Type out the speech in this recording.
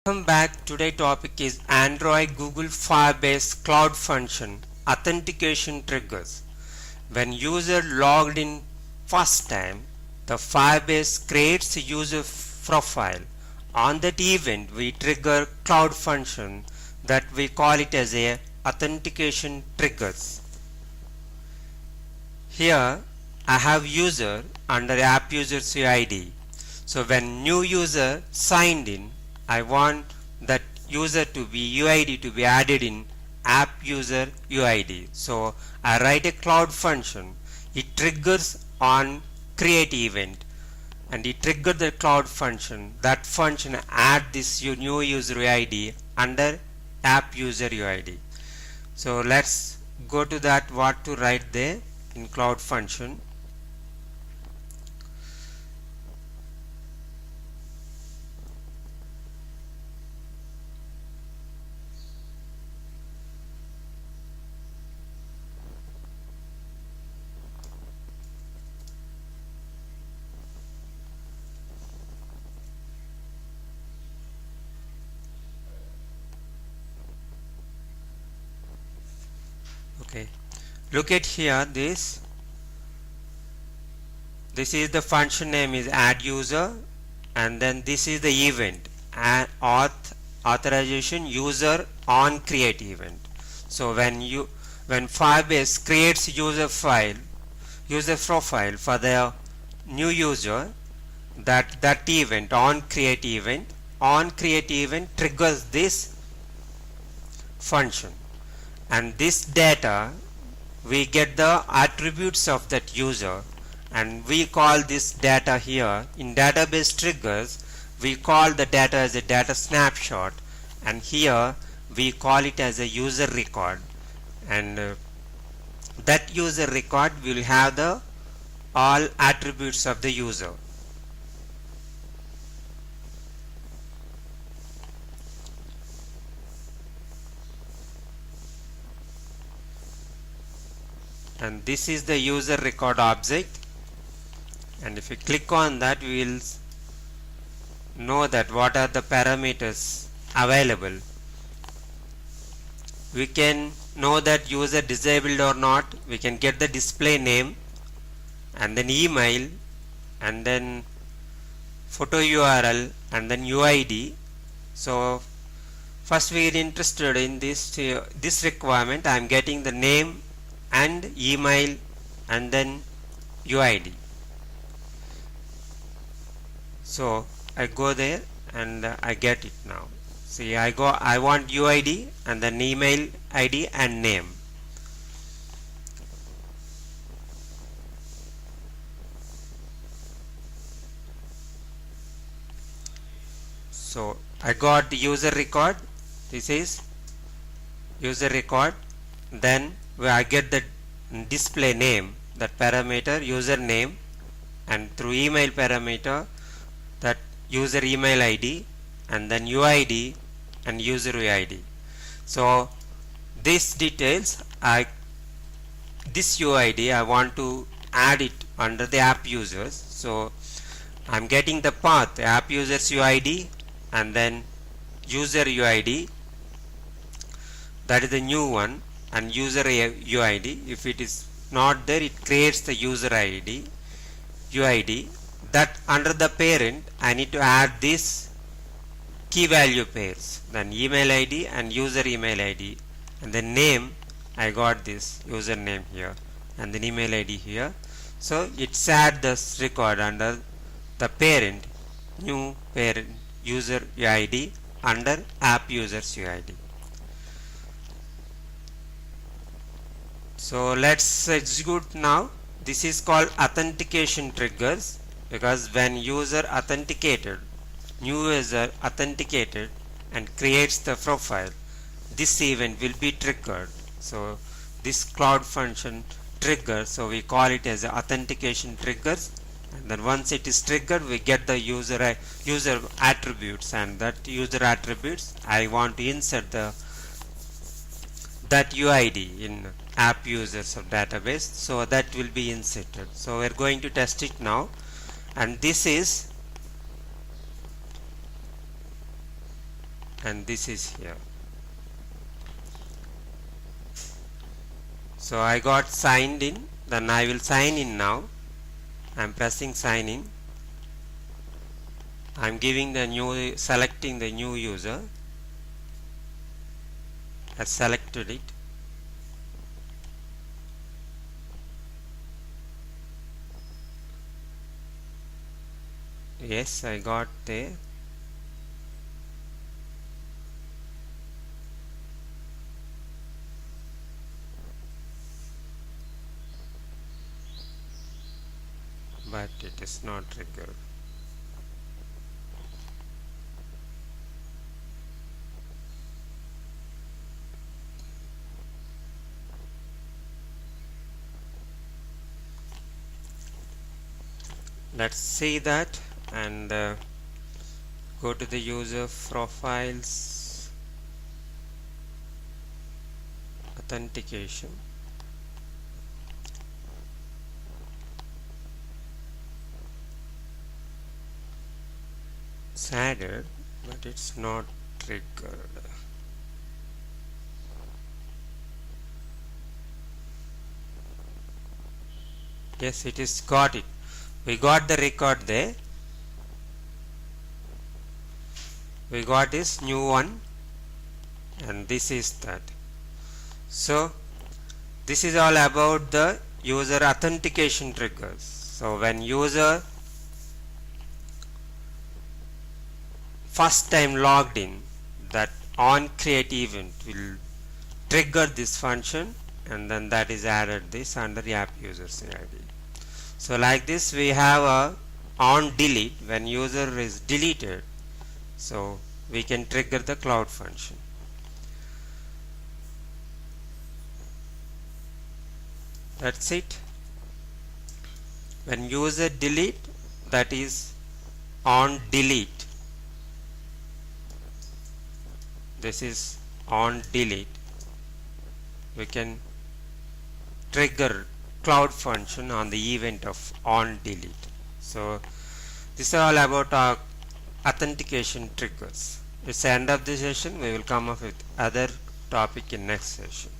Welcome back. Today's topic is Android Google Firebase Cloud Function Authentication Triggers. When user logged in first time, the Firebase creates a user profile. On that event, we trigger cloud function that we call it as a authentication triggers. Here I have user under app user UID. So when new user signed in, I want that user to be UID to be added in app user UID. So I write a cloud function. It triggers on create event and it triggers the cloud function. That function add this new user UID under app user UID. So let's go to that what to write there in cloud function. Okay, look at here, this is the function name is add user, and then this is the event and authorization user on create event. So when Firebase creates user profile for the new user, that event on create event triggers this function, and this data we get the attributes of that user, and we call this data here in database triggers. We call the data as a data snapshot, and here we call it as a user record, and that user record will have the all attributes of the user. And this is the user record object, and if you click on that, we will know that what are the parameters available. We can know that user disabled or not. We can get the display name and then email and then photo URL and then UID. So first we are interested in this requirement. I am getting the name and email and then UID. So I go there and I get it now. See, I want UID and then email ID and name. So I got the user record. This is user record. Then where I get the display name, that parameter username, and through email parameter that user email ID and then UID and user UID. So these details, this UID I want to add it under the app users. So I'm getting the path app users UID and then user UID, that is the new one, and user UID. If it is not there, it creates the user ID UID. That under the parent I need to add this key value pairs, then email ID and user email ID, and then name I got this username here and then email ID here. So it's add this record under the parent, new parent user UID under app users UID. So let's execute now. This is called authentication triggers, because when user authenticated, new user authenticated and creates the profile, this event will be triggered. So this cloud function triggers, so we call it as authentication triggers, and then once it is triggered, we get the user attributes, and that user attributes I want to insert that UID in app users of database, so that will be inserted. So we're going to test it now, and this is and this is here. So I got signed in, then I will sign in now. I'm pressing sign in. I'm giving the new, selecting the new user. I selected it. Yes, I got there. But it is not triggered. Let's see that and go to the user profiles, authentication. It's added, but it's not triggered. Yes, it is got it. We got the record there. We got this new one, and this is that. So this is all about the user authentication triggers. So when user first time logged in, that on create event will trigger this function, and then that is added this under app users ID. So like this we have a on delete when user is deleted, so we can trigger the cloud function. That's it. When user delete, that is on delete. This is on delete. We can trigger cloud function on the event of on delete. So this is all about our authentication triggers. It's the end of the session. We will come up with other topic in next session.